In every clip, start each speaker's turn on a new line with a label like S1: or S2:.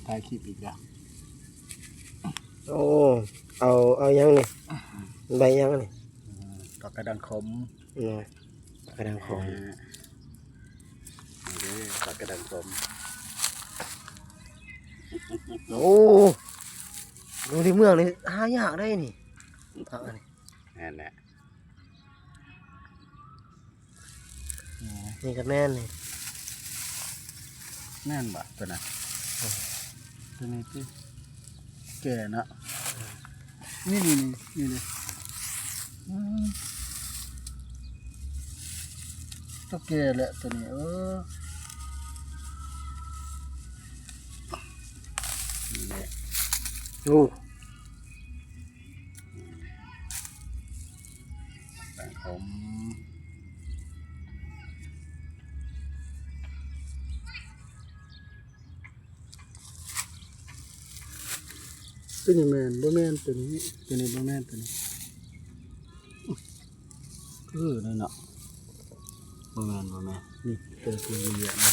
S1: ถ่ายคลิปอีกแล้ว
S2: โอ้เอายังนี่ใบยังนี่
S1: ดอกกระดังขม
S2: นะกระดังขม
S1: ดอกกระดังขม
S2: โอ้ดูที่เมืองนี่หายากได้นี่ผักอันนี้
S1: นั่นแหละ
S2: นี่ก็แม่นนี่
S1: แน่นบ่ตัวน่ะตัวนี้ที่แก่เนาะนี่เลยตัวแก่แหละตัวนี้นี่แหละ
S2: โอ้
S1: ดังขมตัวนี้แมนบ่แมนตัวนี้บ่แมนตัวนี้เลยเนาะบ่แมนนี่ตัวเยอะนะ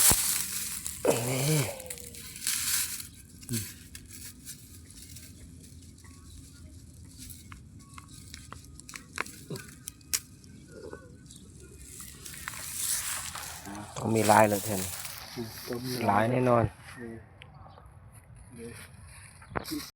S2: ต้องมีลายเลยเท่านี้ลายแน่นอน